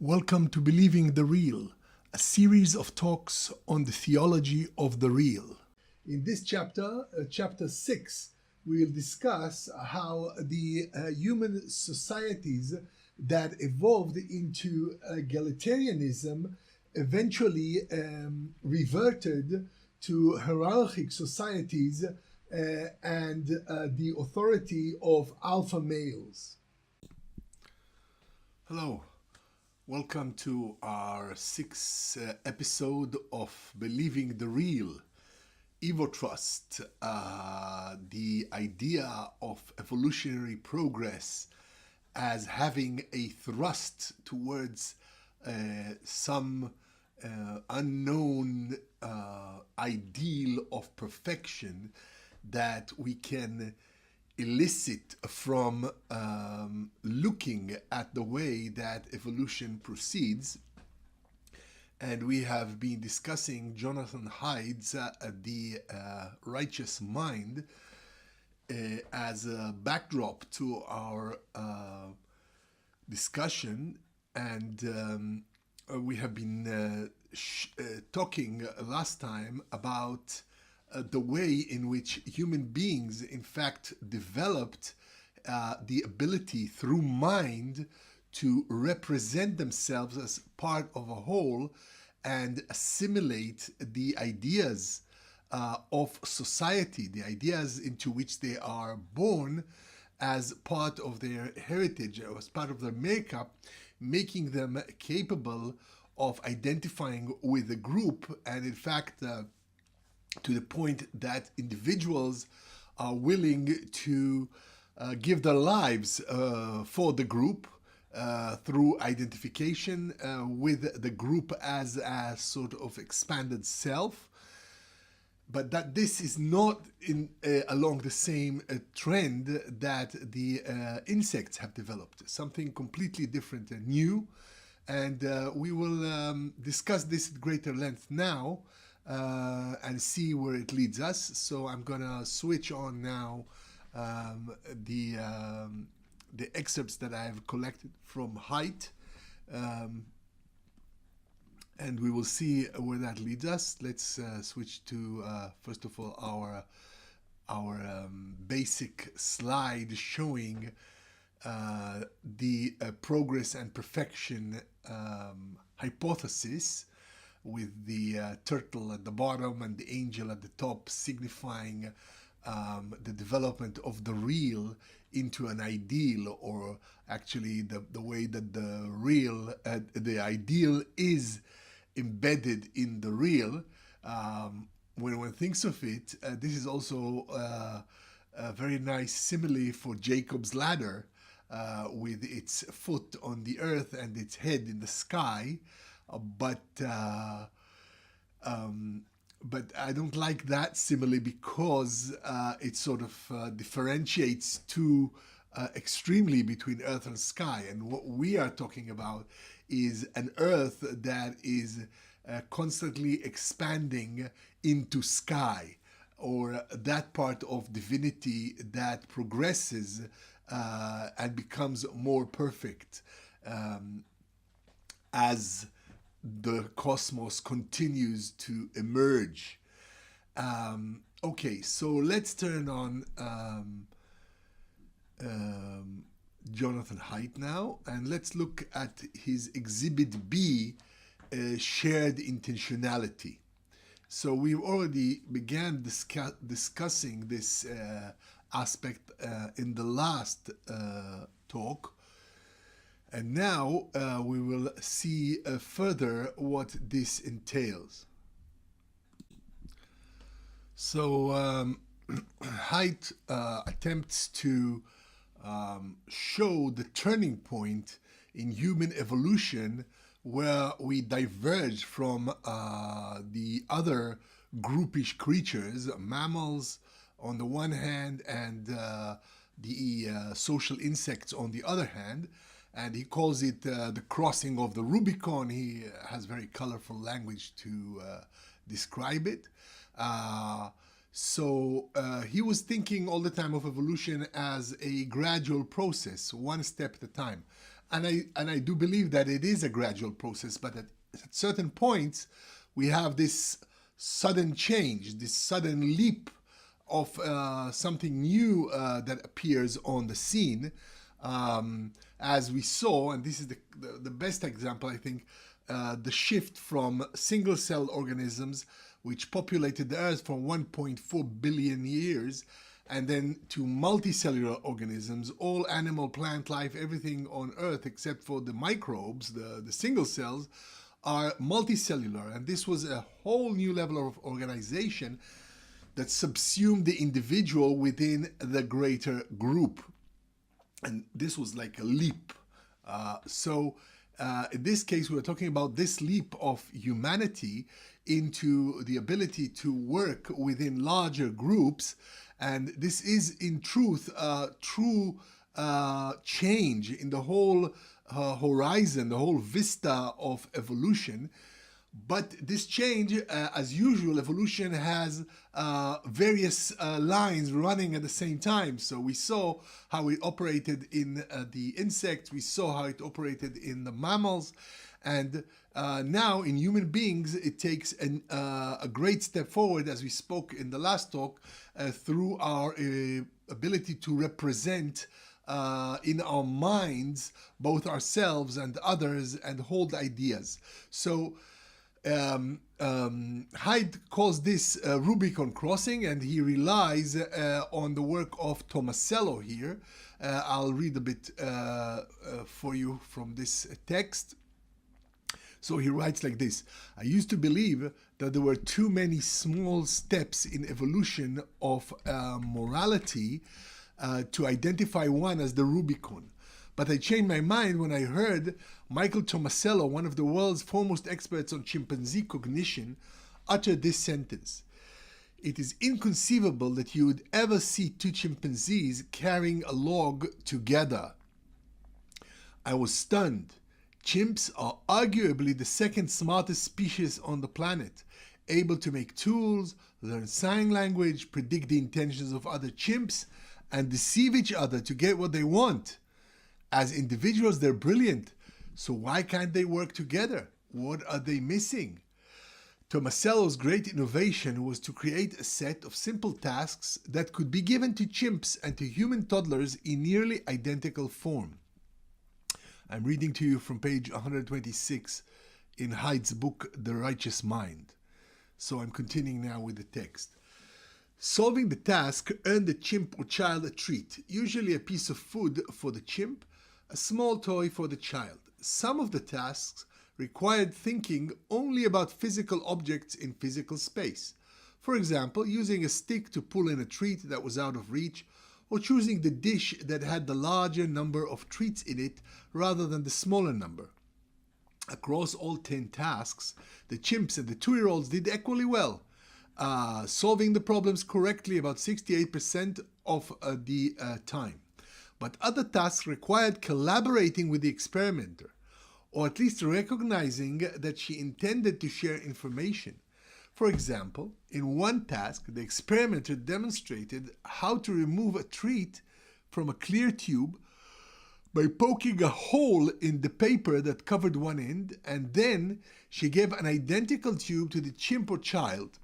Welcome to Believing the Real, a series of talks on the theology of the real. In this chapter, chapter 6, we will discuss how the human societies that evolved into egalitarianism eventually reverted to hierarchic societies and the authority of alpha males. Hello. Welcome to our sixth episode of Believing the Real, Evotrust, the idea of evolutionary progress as having a thrust towards some unknown ideal of perfection that we can elicit from looking at the way that evolution proceeds. And we have been discussing Jonathan Haidt's The Righteous Mind as a backdrop to our discussion. And we have been talking last time about the way in which human beings, in fact, developed the ability through mind to represent themselves as part of a whole and assimilate the ideas of society, the ideas into which they are born as part of their heritage, or as part of their makeup, making them capable of identifying with a group, and in fact, to the point that individuals are willing to give their lives for the group through identification with the group as a sort of expanded self. But that this is not along the same trend that the insects have developed, something completely different and new. And we will discuss this at greater length now. And see where it leads us. So I'm gonna switch on now the excerpts that I have collected from Haidt, and we will see where that leads us. Let's switch to first of all our basic slide showing the progress and perfection hypothesis, with the turtle at the bottom and the angel at the top, signifying the development of the real into an ideal, or actually the way that the ideal is embedded in the real. When one thinks of it, this is also a very nice simile for Jacob's ladder, with its foot on the earth and its head in the sky. But I don't like that simile because it sort of differentiates too extremely between earth and sky. And what we are talking about is an earth that is constantly expanding into sky, or that part of divinity that progresses and becomes more perfect as the cosmos continues to emerge. Okay, so let's turn on Jonathan Haidt now, and let's look at his Exhibit B, shared intentionality. So we've already began discussing this aspect in the last talk. And now we will see further what this entails. So Haidt attempts to show the turning point in human evolution where we diverge from the other groupish creatures, mammals on the one hand, and the social insects on the other hand. And he calls it the crossing of the Rubicon. He has very colorful language to describe it. So he was thinking all the time of evolution as a gradual process, one step at a time. I do believe that it is a gradual process, but at certain points we have this sudden change, this sudden leap of something new that appears on the scene, as we saw, and this is the best example, I think, the shift from single-cell organisms, which populated the Earth for 1.4 billion years, and then to multicellular organisms, all animal, plant life, everything on Earth except for the microbes, the single cells, are multicellular. And this was a whole new level of organization that subsumed the individual within the greater group. And this was like a leap. In this case, we're talking about this leap of humanity into the ability to work within larger groups. And this is, in truth, a true change in the whole horizon, the whole vista of evolution. But this change, as usual, evolution has various lines running at the same time. So we saw how it operated in the insects, we saw how it operated in the mammals, and now in human beings it takes a great step forward, as we spoke in the last talk, through our ability to represent in our minds both ourselves and others and hold ideas. So Haidt calls this Rubicon crossing, and he relies on the work of Tomasello here. I'll read a bit for you from this text. So he writes like this: I used to believe that there were too many small steps in evolution of morality to identify one as the Rubicon. But I changed my mind when I heard Michael Tomasello, one of the world's foremost experts on chimpanzee cognition, utter this sentence: it is inconceivable that you would ever see two chimpanzees carrying a log together. I was stunned. Chimps are arguably the second smartest species on the planet, able to make tools, learn sign language, predict the intentions of other chimps, and deceive each other to get what they want. As individuals, they're brilliant. So why can't they work together? What are they missing? Tomasello's great innovation was to create a set of simple tasks that could be given to chimps and to human toddlers in nearly identical form. I'm reading to you from page 126 in Haidt's book, The Righteous Mind. So I'm continuing now with the text. Solving the task earned the chimp or child a treat, usually a piece of food for the chimp, a small toy for the child. Some of the tasks required thinking only about physical objects in physical space. For example, using a stick to pull in a treat that was out of reach, or choosing the dish that had the larger number of treats in it rather than the smaller number. Across all 10 tasks, the chimps and the 2-year-olds did equally well, solving the problems correctly about 68% of the time. But other tasks required collaborating with the experimenter, or at least recognizing that she intended to share information. For example, in one task, the experimenter demonstrated how to remove a treat from a clear tube by poking a hole in the paper that covered one end, and then she gave an identical tube to the chimp or child.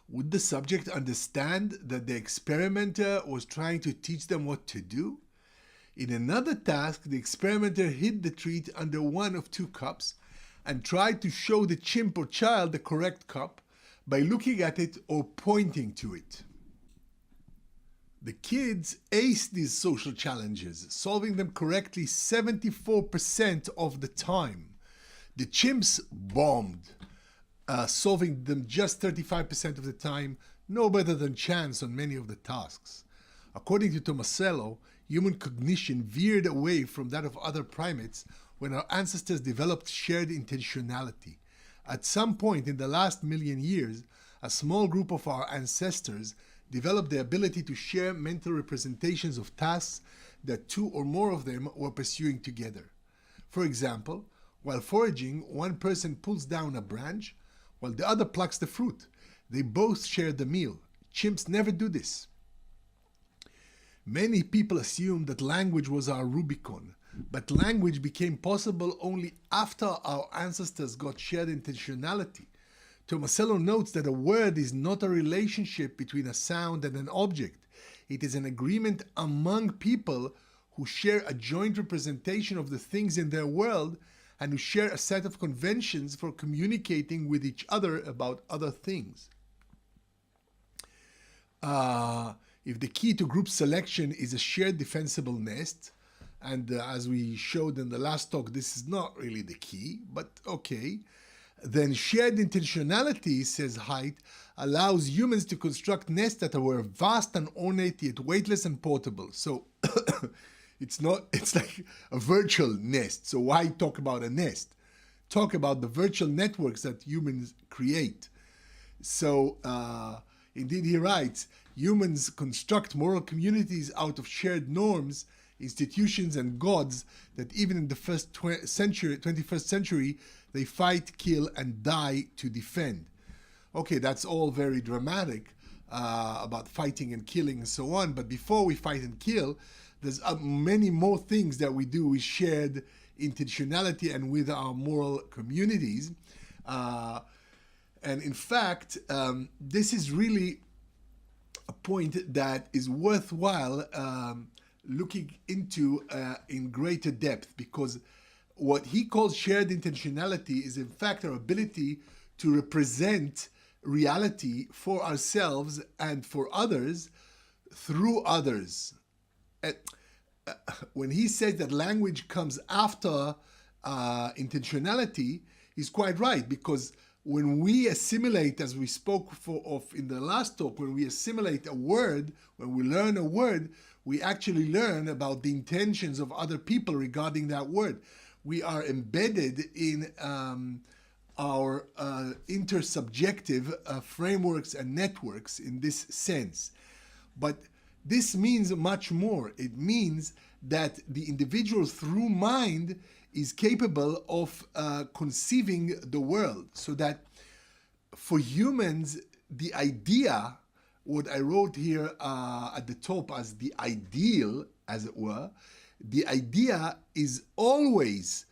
Would the subject understand that the experimenter was trying to teach them what to do? In another task, the experimenter hid the treat under one of 2 cups and tried to show the chimp or child the correct cup by looking at it or pointing to it. The kids aced these social challenges, solving them correctly 74% of the time. The chimps bombed, solving them just 35% of the time, no better than chance on many of the tasks. According to Tomasello, human cognition veered away from that of other primates when our ancestors developed shared intentionality. At some point in the last million years, a small group of our ancestors developed the ability to share mental representations of tasks that 2 or more of them were pursuing together. For example, while foraging, one person pulls down a branch while the other plucks the fruit. They both share the meal. Chimps never do this. Many people assumed that language was our Rubicon, but language became possible only after our ancestors got shared intentionality. Tomasello notes that a word is not a relationship between a sound and an object. It is an agreement among people who share a joint representation of the things in their world and who share a set of conventions for communicating with each other about other things. If the key to group selection is a shared defensible nest, and as we showed in the last talk, this is not really the key, but okay, then shared intentionality, says Haidt, allows humans to construct nests that are vast and ornate yet weightless and portable. So it's like a virtual nest. So why talk about a nest? Talk about the virtual networks that humans create. So indeed he writes, humans construct moral communities out of shared norms, institutions and gods that even in the 21st century, they fight, kill, and die to defend. Okay, that's all very dramatic about fighting and killing and so on, but before we fight and kill, there's many more things that we do with shared intentionality and with our moral communities. And in fact, this is really a point that is worthwhile looking into in greater depth, because what he calls shared intentionality is in fact our ability to represent reality for ourselves and for others through others. When he says that language comes after intentionality, he's quite right, because when we assimilate, as we spoke of in the last talk, when we assimilate a word, when we learn a word, we actually learn about the intentions of other people regarding that word. We are embedded in our inter-subjective frameworks and networks in this sense. But this means much more. It means that the individual through mind is capable of conceiving the world, so that for humans, the idea, what I wrote here at the top as the ideal, as it were, the idea is always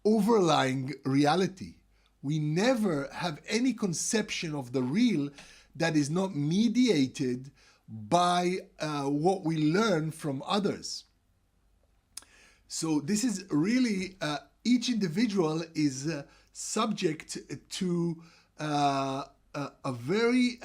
overlying reality. We never have any conception of the real that is not mediated by what we learn from others. So this is really, each individual is subject to a very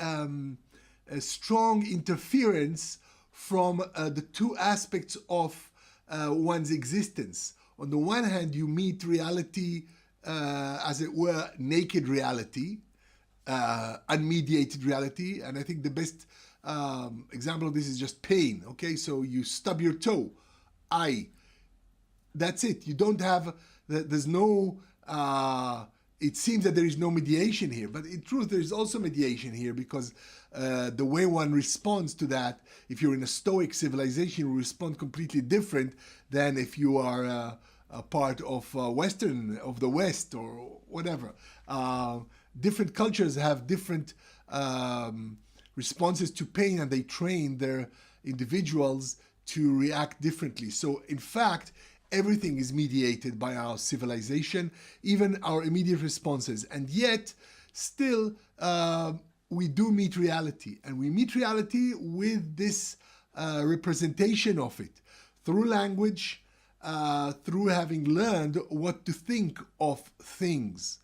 strong interference from the two aspects of one's existence. On the one hand, you meet reality, as it were, naked reality, unmediated reality, and I think the best example of this is just pain. Okay, so you stub your toe, that's it. You don't have, there's no, it seems that there is no mediation here, but in truth there is also mediation here, because the way one responds to that, if you're in a Stoic civilization, you respond completely different than if you are a part of the West or whatever. Different cultures have different responses to pain, and they train their individuals to react differently. So in fact, everything is mediated by our civilization, even our immediate responses. And yet, still, we do meet reality. And we meet reality with this representation of it through language, through having learned what to think of things.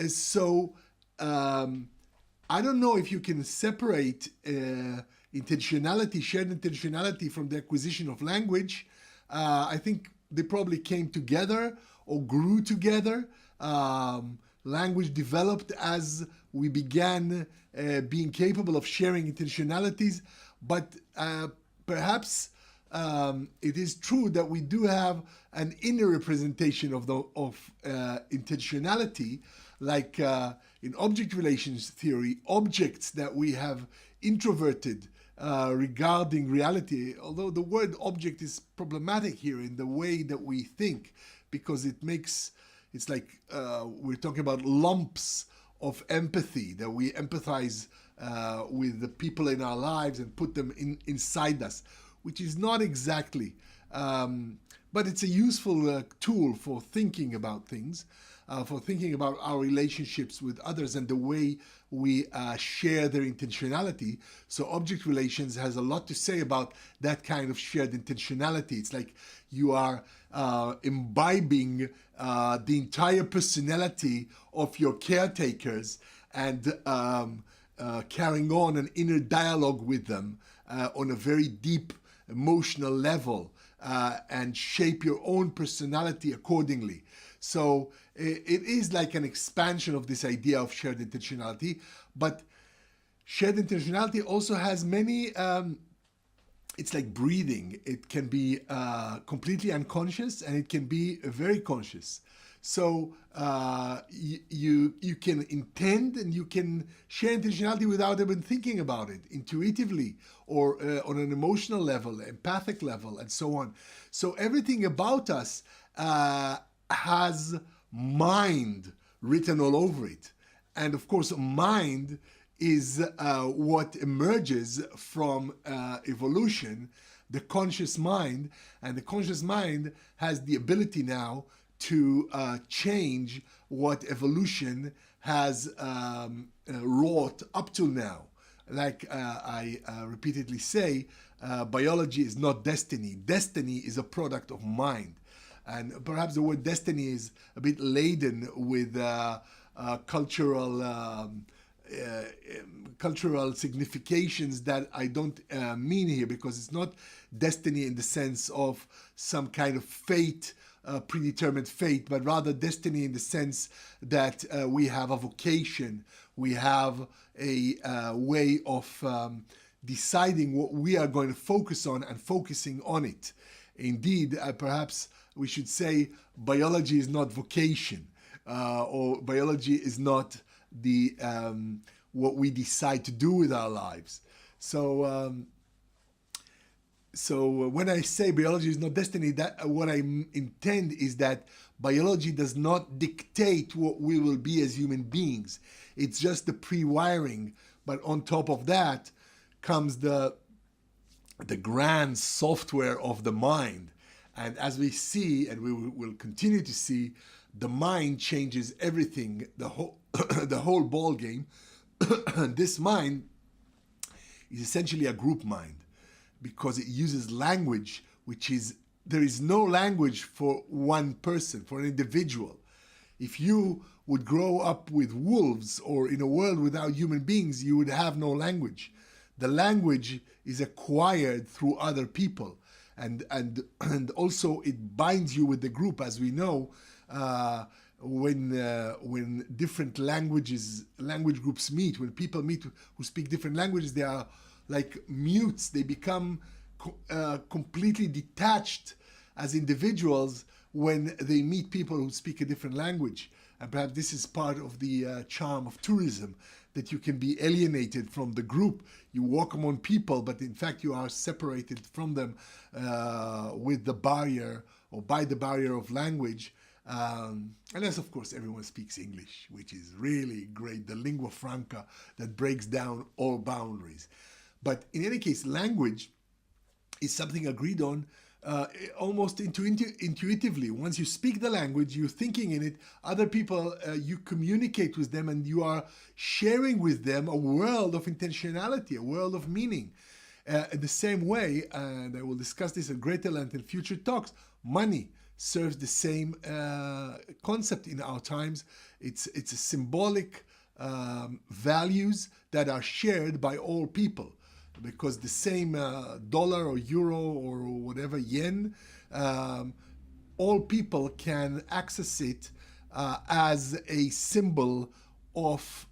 So, I don't know if you can separate intentionality, shared intentionality, from the acquisition of language. I think they probably came together or grew together. Language developed as we began being capable of sharing intentionalities, but perhaps it is true that we do have an inner representation of intentionality, like in object relations theory, objects that we have introverted regarding reality, although the word object is problematic here in the way that we think, because it's like we're talking about lumps of empathy, that we empathize with the people in our lives and put them inside us, which is not exactly But it's a useful tool for thinking about things, for thinking about our relationships with others and the way we share their intentionality. So object relations has a lot to say about that kind of shared intentionality. It's like you are imbibing the entire personality of your caretakers and carrying on an inner dialogue with them on a very deep emotional level, and shape your own personality accordingly. So it is like an expansion of this idea of shared intentionality, but shared intentionality also has many, it's like breathing. It can be completely unconscious and it can be very conscious. So you can intend and you can share intentionality without even thinking about it, intuitively or on an emotional level, empathic level, and so on. So everything about us has mind written all over it. And of course, mind is what emerges from evolution, the conscious mind. And the conscious mind has the ability now to change what evolution has wrought up till now. Like I repeatedly say, biology is not destiny. Destiny is a product of mind. And perhaps the word destiny is a bit laden with cultural significations that I don't mean here, because it's not destiny in the sense of some kind of fate, predetermined fate, but rather destiny in the sense that we have a vocation, we have a way of deciding what we are going to focus on and focusing on it. Indeed, perhaps we should say biology is not vocation, or biology is not the what we decide to do with our lives. So when I say biology is not destiny, that what I intend is that biology does not dictate what we will be as human beings. It's just the pre-wiring, but on top of that comes the grand software of the mind. And as we see, and we will continue to see, the mind changes everything, the whole the whole ball game. This mind is essentially a group mind, because it uses language, which is, there is no language for one person, for an individual. If you would grow up with wolves or in a world without human beings, you would have no language. The language is acquired through other people, and also it binds you with the group. As we know, when different language groups meet, when people meet who speak different languages, they are like mutes. They become completely detached as individuals when they meet people who speak a different language. And perhaps this is part of the charm of tourism, that you can be alienated from the group. You walk among people, but in fact you are separated from them with the barrier, or by the barrier of language. Unless, of course, everyone speaks English, which is really great, the lingua franca that breaks down all boundaries. But in any case, language is something agreed on almost intuitively. Once you speak the language, you're thinking in it, other people, you communicate with them, and you are sharing with them a world of intentionality, a world of meaning. In the same way, and I will discuss this at greater length in future talks, money serves the same concept in our times. It's a symbolic values that are shared by all people, because the same dollar or euro or whatever, yen, all people can access it as a symbol of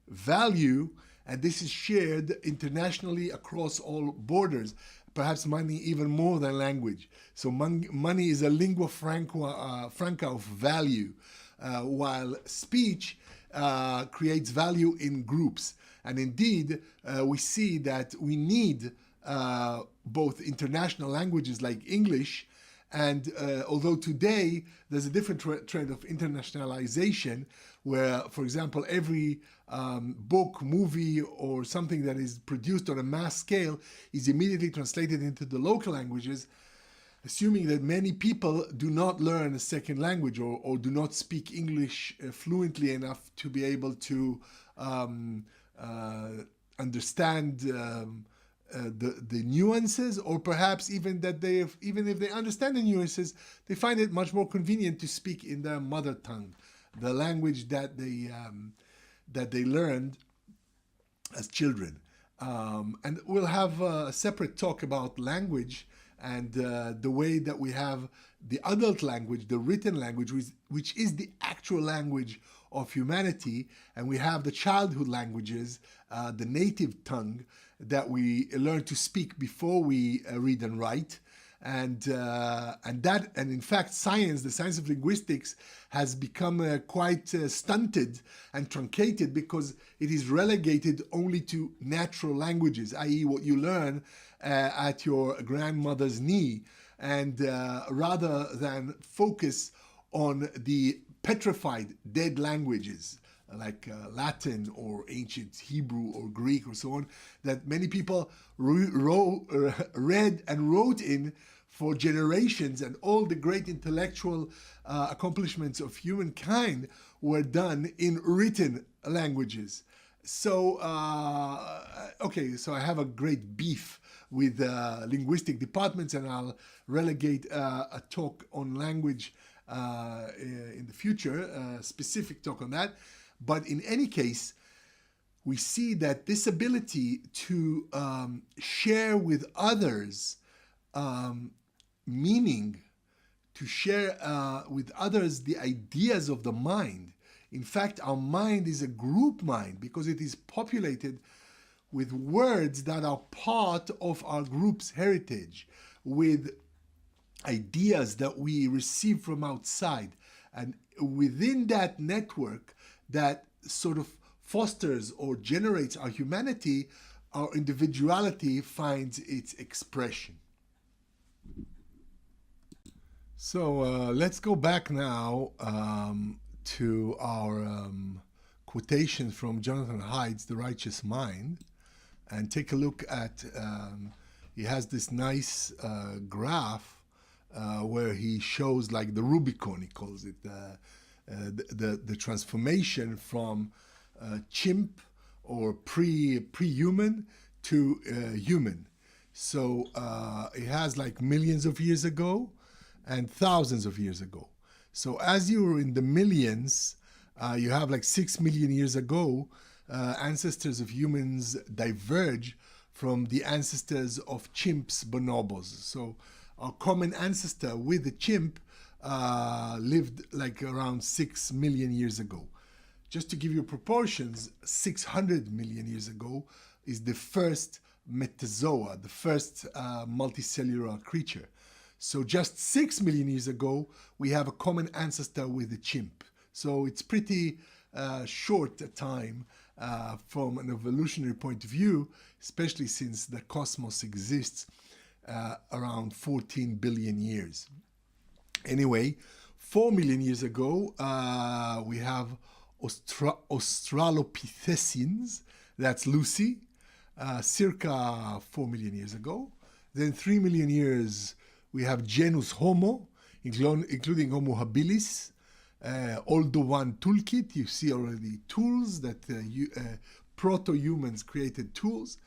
value, and this is shared internationally across all borders. Perhaps money even more than language. So money is a lingua franca of value, while speech creates value in groups. And indeed, we see that we need both international languages like English, and although today there's a different trend of internationalization, where, for example, every book, movie, or something that is produced on a mass scale is immediately translated into the local languages. assuming that many people do not learn a second language or do not speak English fluently enough to be able to understand the nuances, or perhaps even that even if they understand the nuances, they find it much more convenient to speak in their mother tongue, the language that they learned as children. And we'll have a separate talk about language and the way that we have the adult language, the written language, which is the actual language of humanity, and we have the childhood languages, the native tongue that we learn to speak before we read and write. And in fact, the science of linguistics has become quite stunted and truncated because it is relegated only to natural languages, i.e. what you learn at your grandmother's knee, and rather than focus on the petrified dead languages like Latin or ancient Hebrew or Greek or so on, that many people read and wrote in for generations, and all the great intellectual accomplishments of humankind were done in written languages. So, so I have a great beef with linguistic departments, and I'll relegate a talk on language in the future, a specific talk on that. But in any case, we see that this ability to share with others meaning, to share with others the ideas of the mind. In fact, our mind is a group mind because it is populated with words that are part of our group's heritage, with ideas that we receive from outside. And within that network that sort of fosters or generates our humanity, our individuality finds its expression. So let's go back now to our quotation from Jonathan Haidt's The Righteous Mind, and take a look at, he has this nice graph where he shows like the Rubicon, he calls it, the transformation from chimp or pre-human to human. So it has like millions of years ago and thousands of years ago. So as you're in the millions, you have like 6 million years ago, ancestors of humans diverge from the ancestors of chimps, bonobos. So our common ancestor with the chimp lived like around 6 million years ago. Just to give you proportions, 600 million years ago is the first metazoa, the first multicellular creature. So just 6 million years ago, we have a common ancestor with the chimp. So it's pretty short a time from an evolutionary point of view, especially since the cosmos exists around 14 billion years. Anyway, 4 million years ago, we have Australopithecines, that's Lucy, circa 4 million years ago. Then 3 million years, we have genus Homo, including Homo habilis, Oldo 1 toolkit. You see already tools that proto-humans created tools.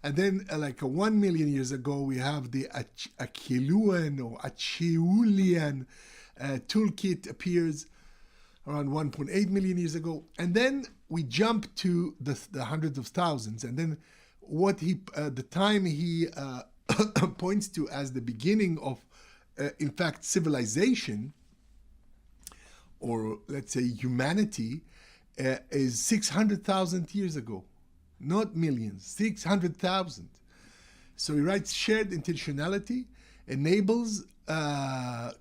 And then like 1 million years ago, we have the Acheulean or Acheulean toolkit appears around 1.8 million years ago. And then we jump to the hundreds of thousands. And then what the time he points to as the beginning of, in fact, civilization, or let's say humanity, is 600,000 years ago. Not millions, 600,000. So he writes, shared intentionality enables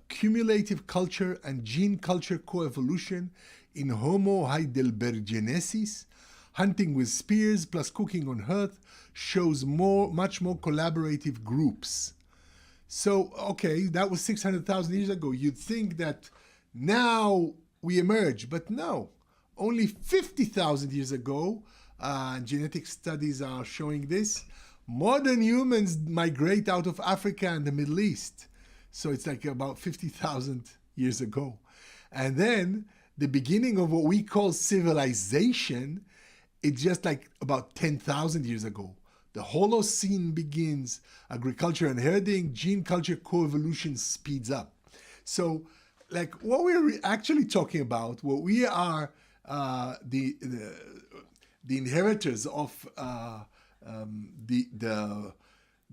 cumulative culture and gene culture coevolution in Homo heidelbergensis. Hunting with spears plus cooking on hearth shows much more collaborative groups. So, okay, that was 600,000 years ago. You'd think that now we emerge, but no. Only 50,000 years ago, genetic studies are showing this, modern humans migrate out of Africa and the Middle East. So it's like about 50,000 years ago. And then the beginning of what we call civilization, it's just like about 10,000 years ago. The Holocene begins, agriculture and herding, gene culture coevolution speeds up. So, like what we're actually talking about, what we are the inheritors of the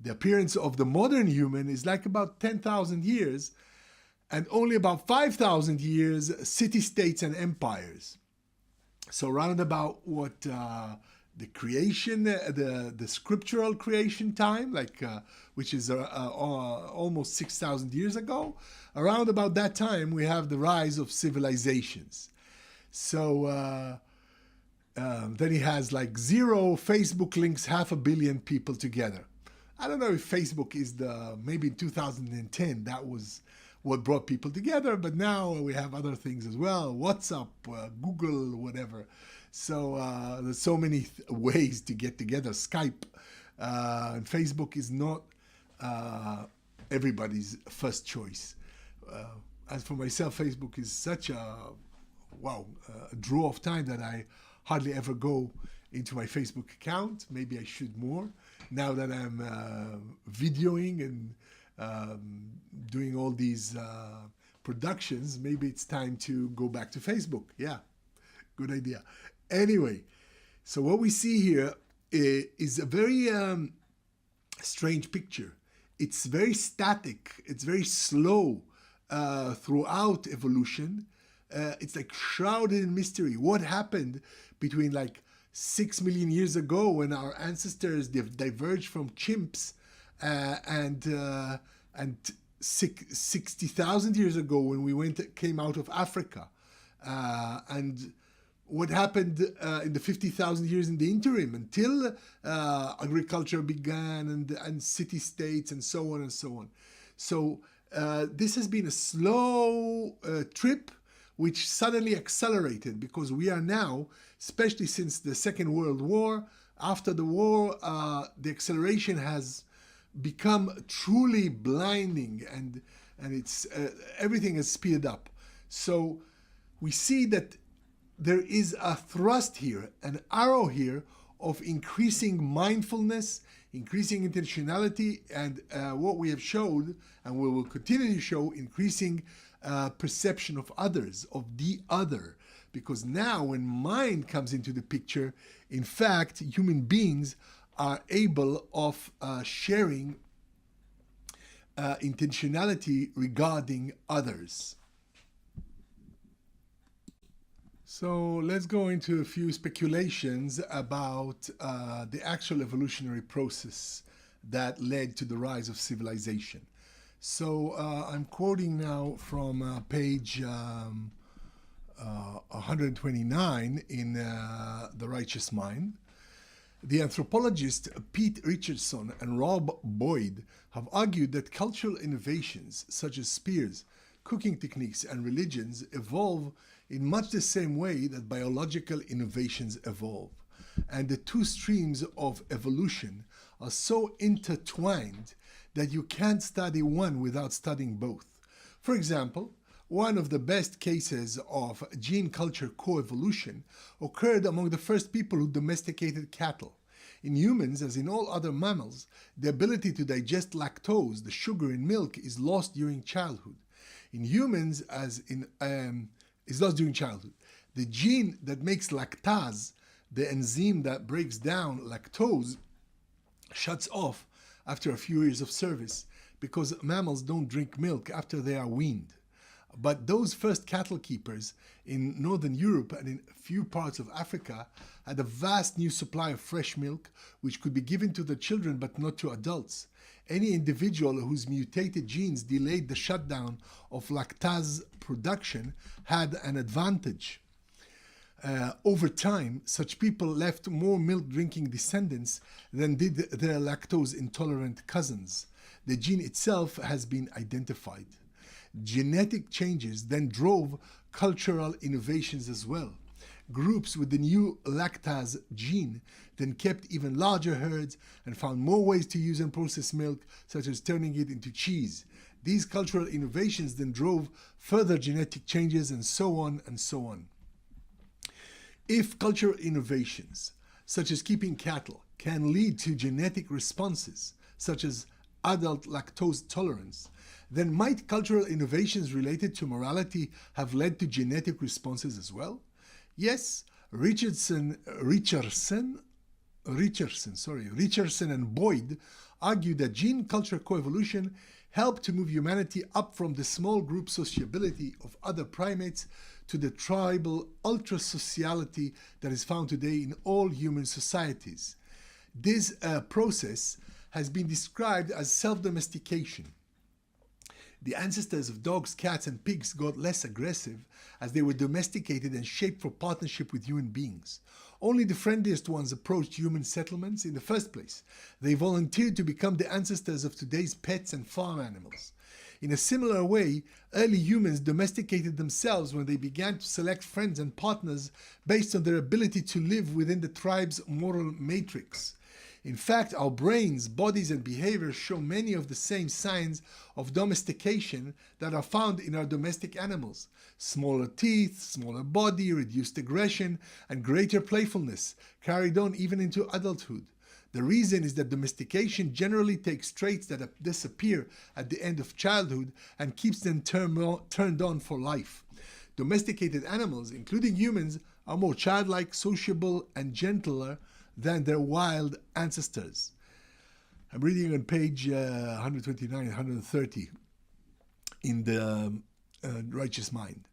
appearance of the modern human is like about 10,000 years, and only about 5,000 years city-states and empires. So round about what the creation, the scriptural creation time, like which is almost 6,000 years ago, around about that time we have the rise of civilizations. So then he has like 0 Facebook links 500 million people together. I don't know if Facebook is maybe in 2010 that was what brought people together, but now we have other things as well, WhatsApp, Google, whatever. So there's so many ways to get together. Skype and Facebook is not everybody's first choice. As for myself, Facebook is such a draw of time that I hardly ever go into my Facebook account. Maybe I should more. Now that I'm videoing and doing all these productions, maybe it's time to go back to Facebook. Yeah, good idea. Anyway, so what we see here is a very strange picture. It's very static. It's very slow throughout evolution. It's like shrouded in mystery. What happened between like 6 million years ago when our ancestors diverged from chimps and 60,000 years ago when we came out of Africa, and what happened in the 50,000 years in the interim until agriculture began and city-states and so on and so on. So this has been a slow trip which suddenly accelerated because we are now, especially since the Second World War, after the war, the acceleration has become truly blinding, and it's everything has speeded up. So we see that there is a thrust here, an arrow here of increasing mindfulness, increasing intentionality, and what we have showed, and we will continue to show, increasing perception of others, of the other. Because now when mind comes into the picture, in fact, human beings are able of sharing intentionality regarding others. So let's go into a few speculations about the actual evolutionary process that led to the rise of civilization. So I'm quoting now from page 129 in The Righteous Mind. The anthropologists Pete Richardson and Rob Boyd have argued that cultural innovations such as spears, cooking techniques, and religions evolve in much the same way that biological innovations evolve. And the two streams of evolution are so intertwined that you can't study one without studying both. For example, one of the best cases of gene culture coevolution occurred among the first people who domesticated cattle. In humans, as in all other mammals, the ability to digest lactose, the sugar in milk, is lost during childhood. In humans, is lost during childhood. The gene that makes lactase, the enzyme that breaks down lactose, shuts off after a few years of service because mammals don't drink milk after they are weaned. But those first cattle keepers in Northern Europe and in a few parts of Africa had a vast new supply of fresh milk which could be given to the children but not to adults. Any individual whose mutated genes delayed the shutdown of lactase production had an advantage. Over time, such people left more milk-drinking descendants than did their lactose-intolerant cousins. The gene itself has been identified. Genetic changes then drove cultural innovations as well. Groups with the new lactase gene then kept even larger herds and found more ways to use and process milk, such as turning it into cheese. These cultural innovations then drove further genetic changes and so on and so on. If cultural innovations, such as keeping cattle, can lead to genetic responses, such as adult lactose tolerance, then might cultural innovations related to morality have led to genetic responses as well? Yes, Richardson and Boyd argue that gene-culture coevolution helped to move humanity up from the small group sociability of other primates to the tribal ultra-sociality that is found today in all human societies. This process has been described as self-domestication. The ancestors of dogs, cats, and pigs got less aggressive as they were domesticated and shaped for partnership with human beings. Only the friendliest ones approached human settlements in the first place. They volunteered to become the ancestors of today's pets and farm animals. In a similar way, early humans domesticated themselves when they began to select friends and partners based on their ability to live within the tribe's moral matrix. In fact, our brains, bodies, and behaviors show many of the same signs of domestication that are found in our domestic animals. Smaller teeth, smaller body, reduced aggression, and greater playfulness, carried on even into adulthood. The reason is that domestication generally takes traits that disappear at the end of childhood and keeps them turned on for life. Domesticated animals, including humans, are more childlike, sociable, and gentler than their wild ancestors. I'm reading on page 129 and 130 in the Righteous Mind.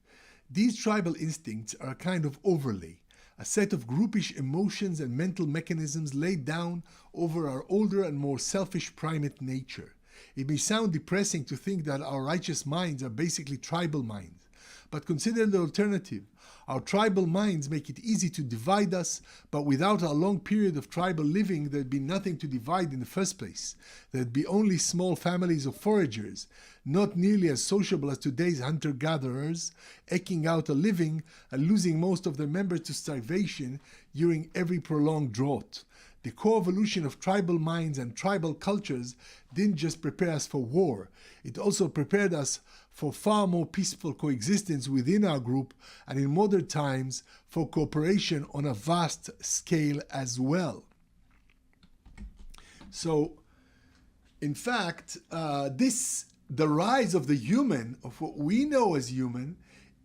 These tribal instincts are a kind of overlay, a set of groupish emotions and mental mechanisms laid down over our older and more selfish primate nature. It may sound depressing to think that our righteous minds are basically tribal minds, but consider the alternative. Our tribal minds make it easy to divide us, but without a long period of tribal living, there'd be nothing to divide in the first place. There'd be only small families of foragers, not nearly as sociable as today's hunter-gatherers, eking out a living and losing most of their members to starvation during every prolonged drought. The co-evolution of tribal minds and tribal cultures didn't just prepare us for war, it also prepared us for far more peaceful coexistence within our group, and in modern times for cooperation on a vast scale as well. So, in fact, the rise of the human, of what we know as human,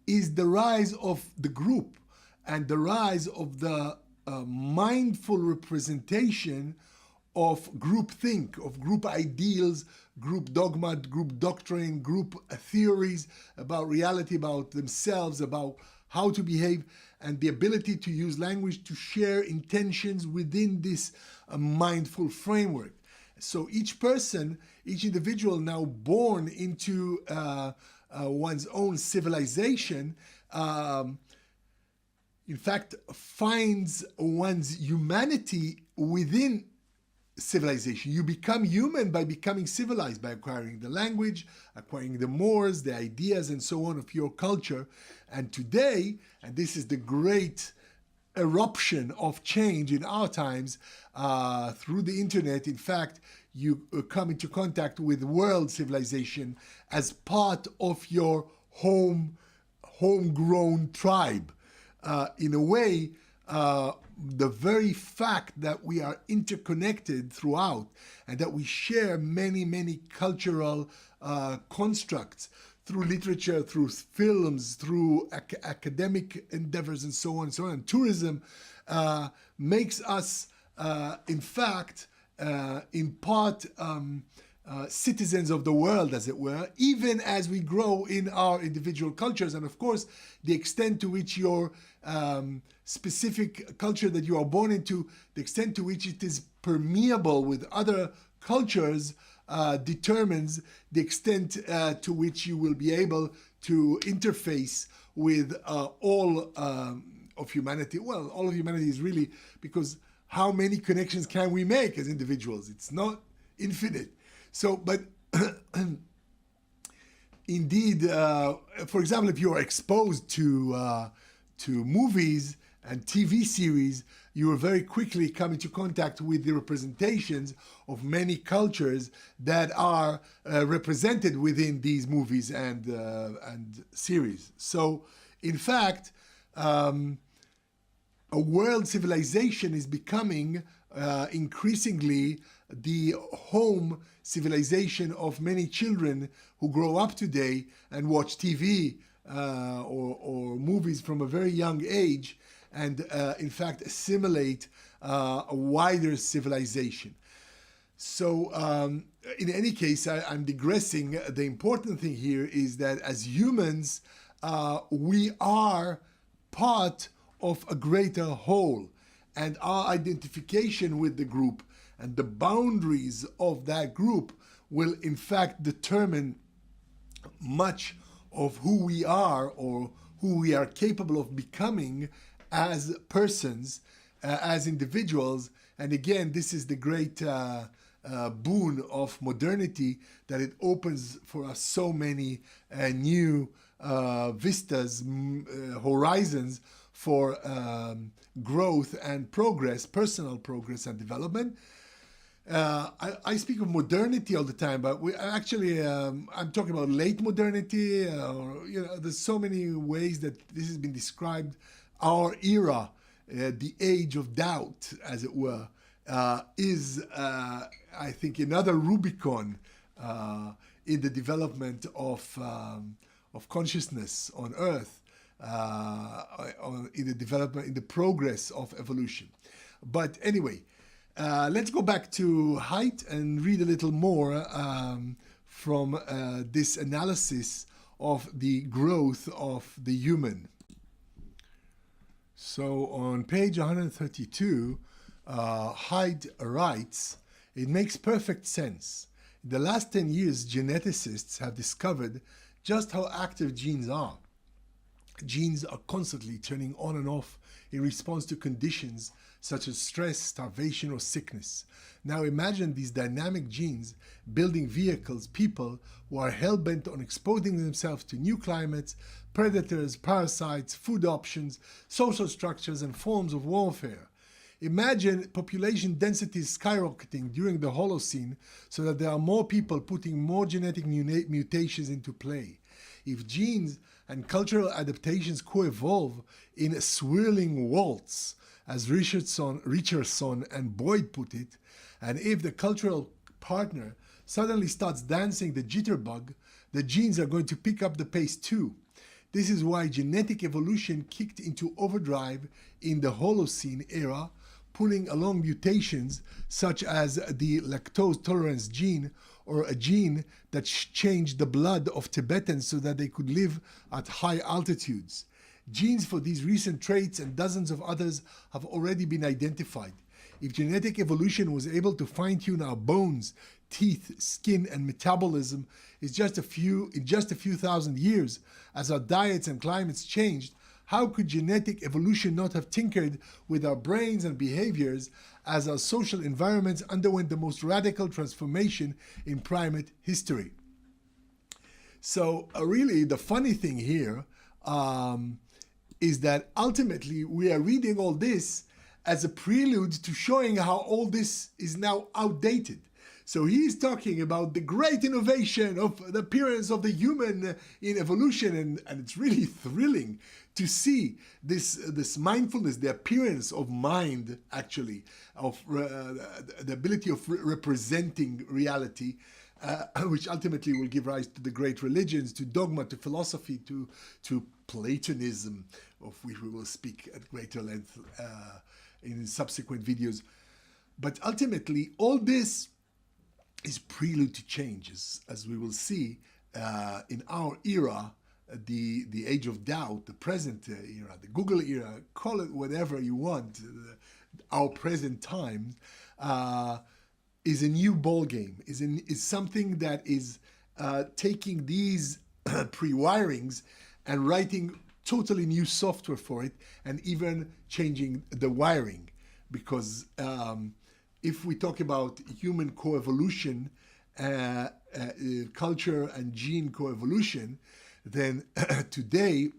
is the rise of the group and the rise of the mindful representation of groupthink, of group ideals, group dogma, group doctrine, group theories about reality, about themselves, about how to behave, and the ability to use language to share intentions within this mindful framework. So each person, each individual now born into one's own civilization, in fact, finds one's humanity within civilization. You become human by becoming civilized, by acquiring the language, acquiring the mores, the ideas, and so on of your culture. And today, and this is the great eruption of change in our times, through the internet, in fact, you come into contact with world civilization as part of your homegrown tribe. In a way, the very fact that we are interconnected throughout and that we share many, many cultural constructs through literature, through films, through academic endeavors, and so on, and tourism, makes us, in fact, in part, citizens of the world, as it were, even as we grow in our individual cultures. And of course, the extent to which your specific culture that you are born into, the extent to which it is permeable with other cultures, determines the extent to which you will be able to interface with all of humanity. Well, all of humanity is really, because how many connections can we make as individuals? It's not infinite. So, but indeed, for example, if you are exposed to movies and TV series, you will very quickly come into contact with the representations of many cultures that are represented within these movies and series. So, in fact, a world civilization is becoming increasingly the home civilization of many children who grow up today and watch TV or movies from a very young age, and in fact assimilate a wider civilization. So in any case, I'm digressing. The important thing here is that as humans, we are part of a greater whole, and our identification with the group and the boundaries of that group will in fact determine much of who we are or who we are capable of becoming as persons, as individuals. And again, this is the great boon of modernity, that it opens for us so many new vistas, horizons for growth and progress, personal progress and development. I speak of modernity all the time, but I'm talking about late modernity. There's so many ways that this has been described. Our era, the age of doubt, as it were, is, I think, another Rubicon in the development of consciousness on Earth, in the progress of evolution. But anyway, let's go back to Haidt and read a little more from this analysis of the growth of the human. So on page 132, Haidt writes, "It makes perfect sense. In the last 10 years, geneticists have discovered just how active genes are. Genes are constantly turning on and off in response to conditions such as stress, starvation, or sickness. Now imagine these dynamic genes building vehicles, people who are hell-bent on exposing themselves to new climates, predators, parasites, food options, social structures, and forms of warfare. Imagine population density skyrocketing during the Holocene so that there are more people putting more genetic mutations into play. If genes and cultural adaptations co-evolve in a swirling waltz, as Richardson and Boyd put it, and if the cultural partner suddenly starts dancing the jitterbug, the genes are going to pick up the pace too. This is why genetic evolution kicked into overdrive in the Holocene era, pulling along mutations such as the lactose tolerance gene, or a gene that changed the blood of Tibetans so that they could live at high altitudes. Genes for these recent traits and dozens of others have already been identified. If genetic evolution was able to fine-tune our bones, teeth, skin, and metabolism in just a few thousand years, as our diets and climates changed, how could genetic evolution not have tinkered with our brains and behaviors as our social environments underwent the most radical transformation in primate history? So really, the funny thing here is that ultimately we are reading all this as a prelude to showing how all this is now outdated. So he is talking about the great innovation of the appearance of the human in evolution, and it's really thrilling to see this mindfulness, the appearance of mind, actually, of the ability of representing reality, which ultimately will give rise to the great religions, to dogma, to philosophy, to Platonism, of which we will speak at greater length in subsequent videos. But ultimately, all this is prelude to changes, as we will see in our era, the age of doubt, the present era, the Google era, call it whatever you want, our present time, is a new ball game, is something that is taking these pre-wirings and writing totally new software for it, and even changing the wiring. Because if we talk about human coevolution, culture and gene coevolution, then today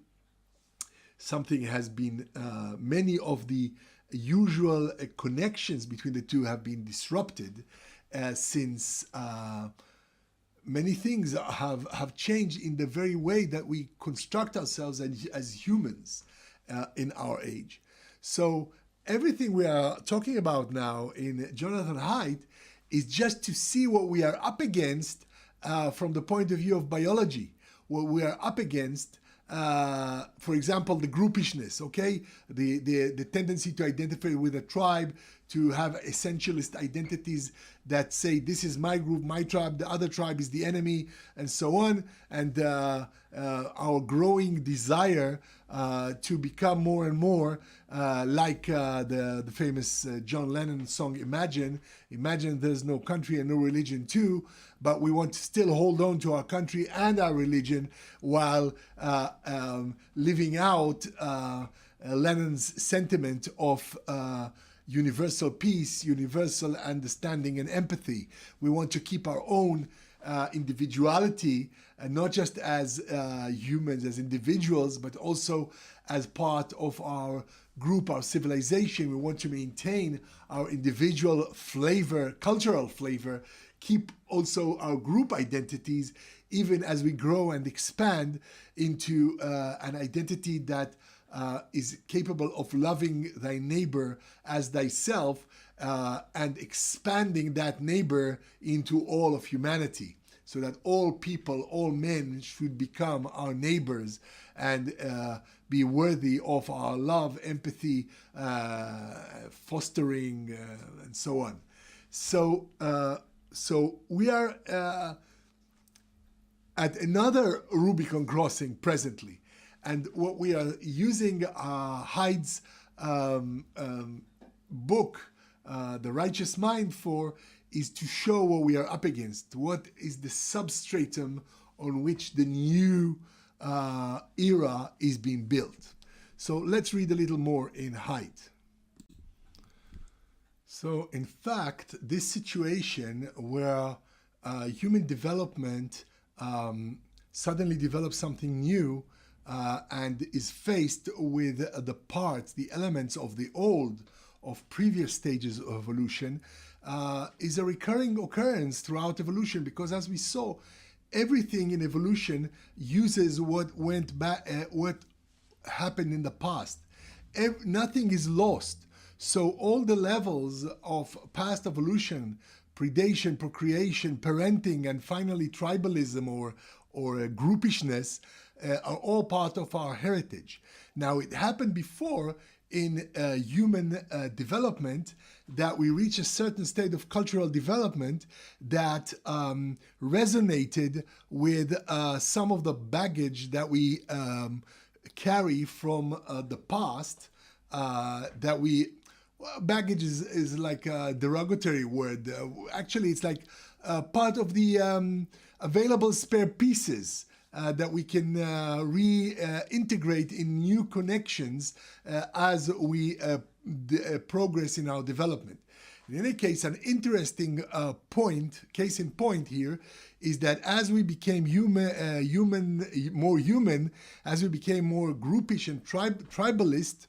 something has been, many of the usual connections between the two have been disrupted since many things have changed in the very way that we construct ourselves as humans in our age. So everything we are talking about now in Jonathan Haidt is just to see what we are up against from the point of view of biology, what we are up against. For example, the groupishness, okay? The tendency to identify with a tribe, to have essentialist identities that say, this is my group, my tribe, the other tribe is the enemy, and so on. And our growing desire to become more and more like the famous John Lennon song, Imagine there's no country and no religion too, but we want to still hold on to our country and our religion while living out Lennon's sentiment of universal peace, universal understanding and empathy. We want to keep our own individuality, and not just as humans, as individuals, but also as part of our group, our civilization. We want to maintain our individual flavor, cultural flavor, keep also our group identities, even as we grow and expand into an identity that is capable of loving thy neighbor as thyself, and expanding that neighbor into all of humanity, so that all people, all men should become our neighbors and be worthy of our love, empathy, fostering, and so on. So we are at another Rubicon crossing presently. And what we are using Haidt's book, The Righteous Mind, for is to show what we are up against. What is the substratum on which the new era is being built? So let's read a little more in Haidt. So in fact, this situation where human development suddenly develops something new and is faced with the parts, the elements of the old, of previous stages of evolution, is a recurring occurrence throughout evolution, because as we saw, everything in evolution uses what went back, what happened in the past. Nothing is lost. So all the levels of past evolution, predation, procreation, parenting, and finally tribalism or groupishness, are all part of our heritage. Now, it happened before in human development that we reach a certain state of cultural development that resonated with some of the baggage that we carry from the past, baggage is like a derogatory word. Actually, it's like part of the available spare pieces that we can reintegrate in new connections as we progress in our development. In any case, an interesting case in point here is that as we became more human, as we became more groupish and tribalist,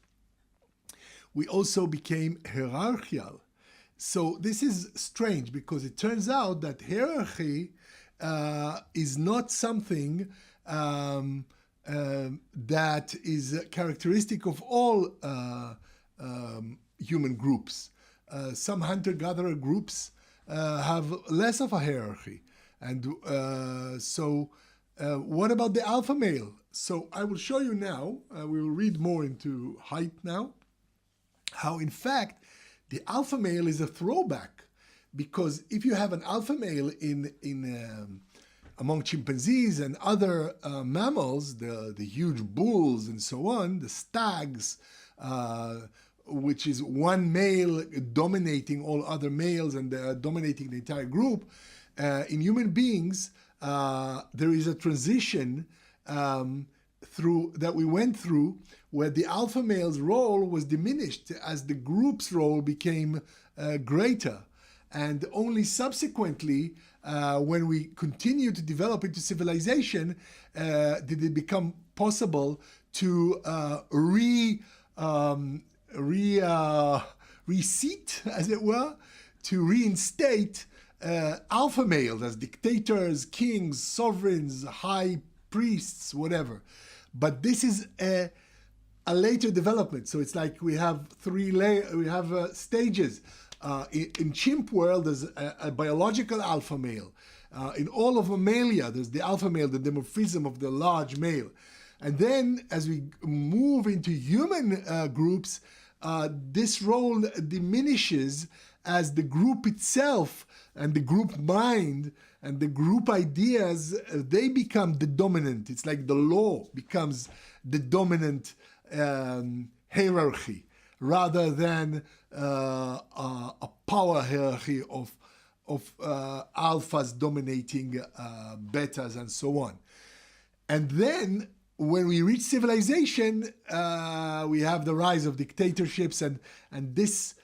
we also became hierarchical. So this is strange, because it turns out that hierarchy is not something that is characteristic of all human groups. Some hunter-gatherer groups have less of a hierarchy. And what about the alpha male? So I will show you now, we will read more into Haidt now, how in fact the alpha male is a throwback. Because if you have an alpha male among chimpanzees and other mammals, the huge bulls and so on, the stags, which is one male dominating all other males and dominating the entire group, in human beings, there is a transition that we went through where the alpha male's role was diminished as the group's role became greater. And only subsequently, when we continue to develop into civilization, did it become possible to reseat, as it were, to reinstate alpha males as dictators, kings, sovereigns, high priests, whatever. But this is a later development. So it's like we have stages. In chimp world, there's a biological alpha male. In all of mammalia, there's the alpha male, the dimorphism of the large male. And then as we move into human groups, this role diminishes as the group itself and the group mind and the group ideas, they become the dominant. It's like the law becomes the dominant hierarchy rather than a power hierarchy of alphas dominating betas and so on. And then when we reach civilization, we have the rise of dictatorships, and this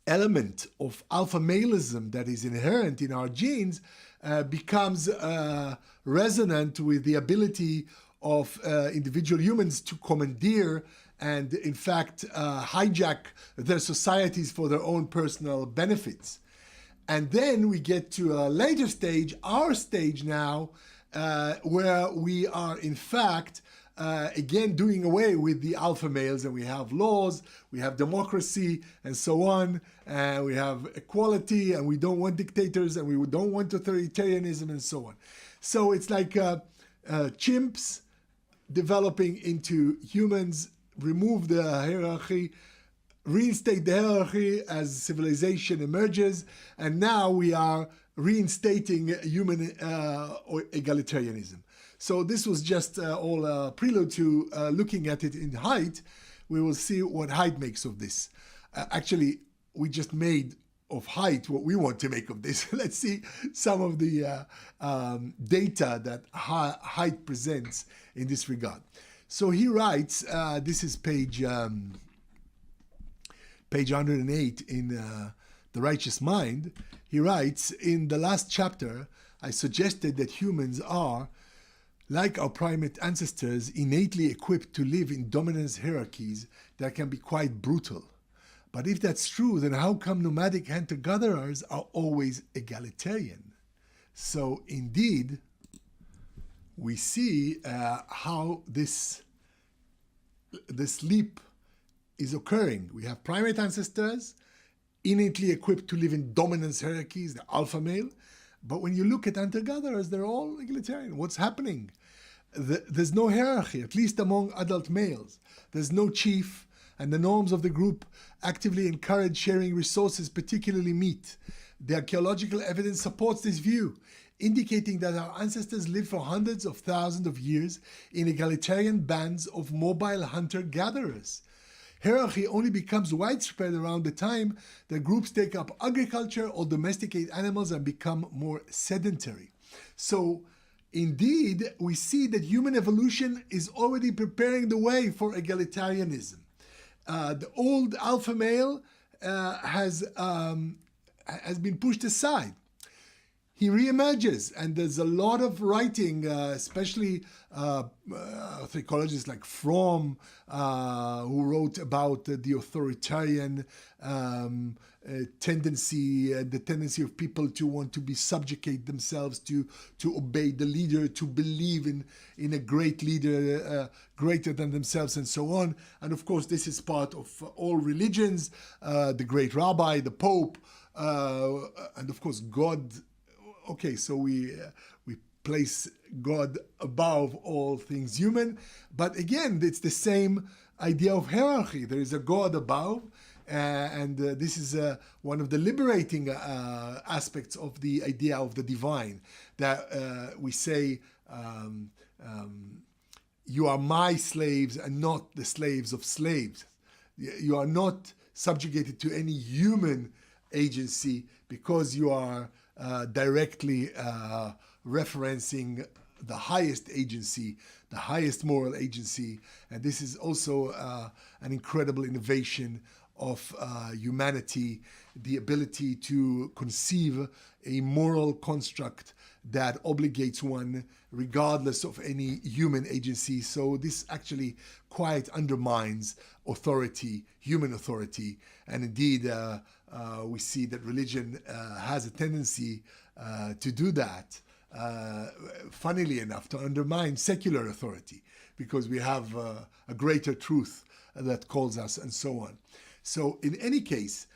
element of alpha maleism that is inherent in our genes becomes resonant with the ability of individual humans to commandeer and, in fact, hijack their societies for their own personal benefits. And then we get to a later stage, our stage now, where we are, in fact, again, doing away with the alpha males, and we have laws, we have democracy, and so on, and we have equality, and we don't want dictators, and we don't want authoritarianism, and so on. So it's like chimps developing into humans, remove the hierarchy, reinstate the hierarchy as civilization emerges, and now we are reinstating human egalitarianism. So this was just all a prelude to looking at it in Haidt. We will see what Haidt makes of this. Actually, we just made of Haidt what we want to make of this. Let's see some of the data that Haidt presents in this regard. So he writes, this is page 108 in The Righteous Mind. He writes, in the last chapter, I suggested that humans are, like our primate ancestors, innately equipped to live in dominance hierarchies that can be quite brutal. But if that's true, then how come nomadic hunter-gatherers are always egalitarian? So indeed, we see how this leap is occurring. We have primate ancestors, innately equipped to live in dominance hierarchies, the alpha male. But when you look at hunter-gatherers, they're all egalitarian. What's happening? There's no hierarchy, at least among adult males. There's no chief, and the norms of the group actively encourage sharing resources, particularly meat. The archaeological evidence supports this view, indicating that our ancestors lived for hundreds of thousands of years in egalitarian bands of mobile hunter-gatherers. Hierarchy only becomes widespread around the time that groups take up agriculture or domesticate animals and become more sedentary. So, indeed, we see that human evolution is already preparing the way for egalitarianism. The old alpha male has been pushed aside. He reemerges, and there's a lot of writing, especially psychologists like Fromm, who wrote about the authoritarian tendency, the tendency of people to want to be subjugate themselves, to obey the leader, to believe in a great leader greater than themselves, and so on. And of course, this is part of all religions, the great rabbi, the Pope, and of course, God. Okay, so we place God above all things human, but again, it's the same idea of hierarchy. There is a God above, and this is one of the liberating aspects of the idea of the divine, that we say, you are my slaves and not the slaves of slaves. You are not subjugated to any human agency because you are directly referencing the highest agency, the highest moral agency. And this is also an incredible innovation of humanity, the ability to conceive a moral construct that obligates one regardless of any human agency. So this actually quite undermines authority, human authority. And indeed, we see that religion has a tendency to do that, funnily enough, to undermine secular authority, because we have a greater truth that calls us and so on. So in any case,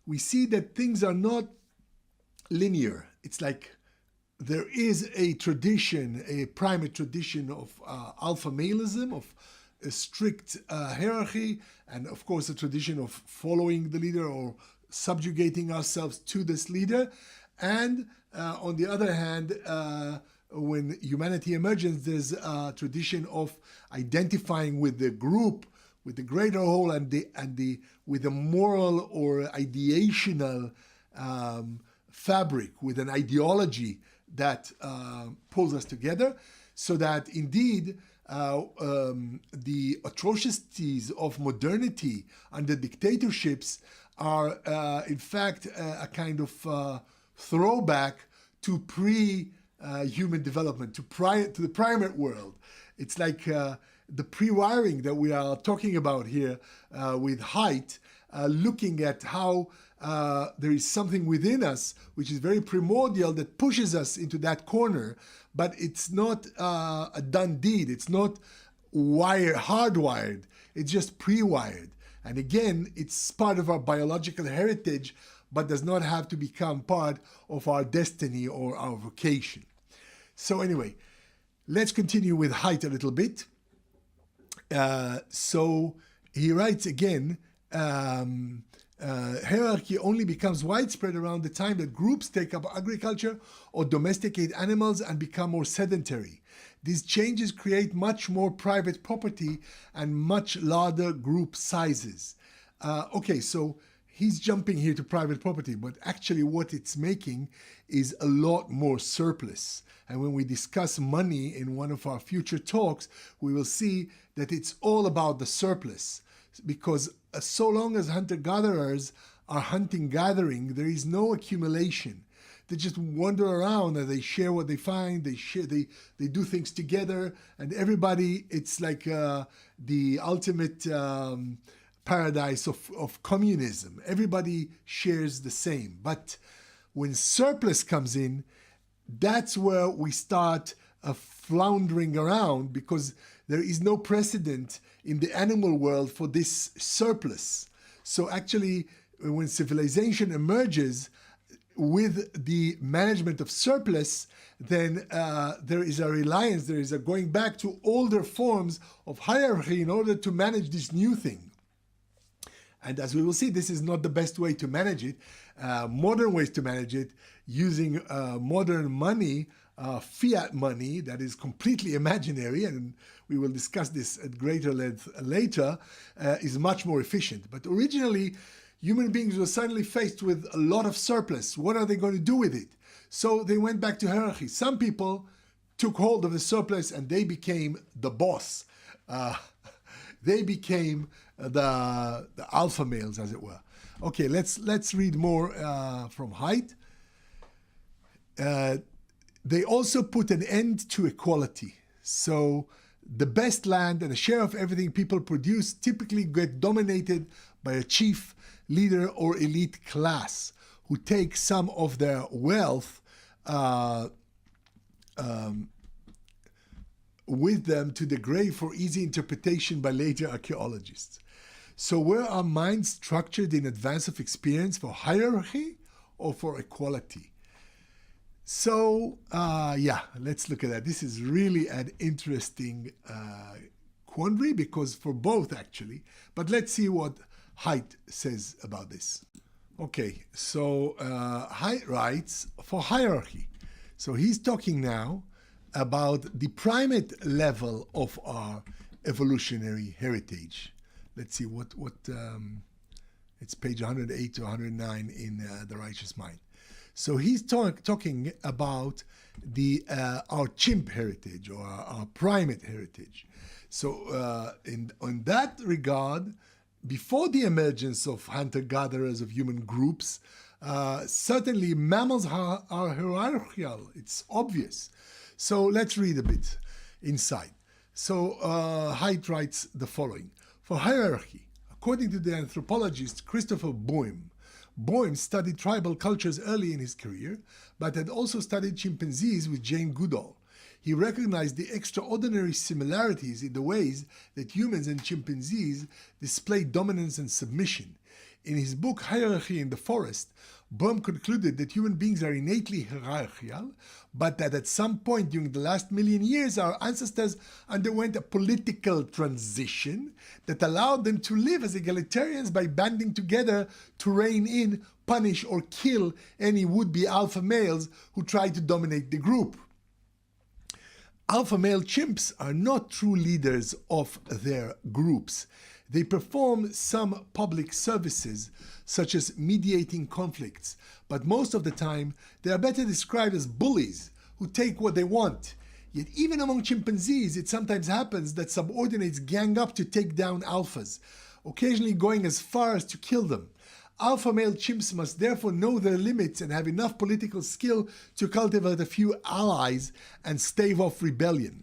we see that things are not linear. It's like there is a tradition, a primate tradition of alpha maleism, of a strict hierarchy, and of course a tradition of following the leader or subjugating ourselves to this leader. And on the other hand, when humanity emerges, there's a tradition of identifying with the group, with the greater whole, with a moral or ideational fabric, with an ideology that pulls us together, so that indeed the atrocities of modernity under dictatorships are in fact a kind of throwback to pre-human development, to the primate world. It's like the pre-wiring that we are talking about here with Haidt, looking at how there is something within us which is very primordial that pushes us into that corner, but it's not a done deed. It's not hardwired. It's just pre-wired. And again, it's part of our biological heritage, but does not have to become part of our destiny or our vocation. So anyway, let's continue with Haidt a little bit. So he writes again, hierarchy only becomes widespread around the time that groups take up agriculture or domesticate animals and become more sedentary. These changes create much more private property and much larger group sizes. Okay, so he's jumping here to private property, but actually what it's making is a lot more surplus. And when we discuss money in one of our future talks, we will see that it's all about the surplus, because so long as hunter-gatherers are hunting-gathering, there is no accumulation. They just wander around and they share what they find, they do things together, and everybody, it's like the ultimate paradise of communism. Everybody shares the same. But when surplus comes in, that's where we start floundering around, because there is no precedent in the animal world for this surplus. So actually, when civilization emerges with the management of surplus, then there is a reliance, there is a going back to older forms of hierarchy in order to manage this new thing. And as we will see, this is not the best way to manage it. Modern ways to manage it, using modern money, fiat money that is completely imaginary, and we will discuss this at greater length later, is much more efficient. But originally, human beings were suddenly faced with a lot of surplus. What are they going to do with it? So they went back to hierarchy. Some people took hold of the surplus and they became the boss. They became the alpha males, as it were. Okay, let's read more from Haidt. They also put an end to equality. So the best land and a share of everything people produce typically get dominated by a chief, leader, or elite class who take some of their wealth with them to the grave for easy interpretation by later archaeologists. So were our minds structured in advance of experience for hierarchy or for equality? So, yeah, let's look at that. This is really an interesting quandary, because for both, actually. But let's see what Haidt says about this. Okay, so Haidt writes for hierarchy. So he's talking now about the primate level of our evolutionary heritage. Let's see what it's page 108 to 109 in The Righteous Mind. So he's talking about our chimp heritage, or our primate heritage. So in that regard, before the emergence of hunter-gatherers of human groups, certainly mammals are hierarchical. It's obvious. So let's read a bit inside. So Haidt writes the following. For hierarchy, according to the anthropologist Christopher Boehm, Boehm studied tribal cultures early in his career, but had also studied chimpanzees with Jane Goodall. He recognized the extraordinary similarities in the ways that humans and chimpanzees display dominance and submission. In his book Hierarchy in the Forest, Boehm concluded that human beings are innately hierarchical, but that at some point during the last million years, our ancestors underwent a political transition that allowed them to live as egalitarians by banding together to rein in, punish, or kill any would-be alpha males who tried to dominate the group. Alpha male chimps are not true leaders of their groups. They perform some public services, such as mediating conflicts, but most of the time they are better described as bullies who take what they want. Yet even among chimpanzees, it sometimes happens that subordinates gang up to take down alphas, occasionally going as far as to kill them. Alpha male chimps must therefore know their limits and have enough political skill to cultivate a few allies and stave off rebellion.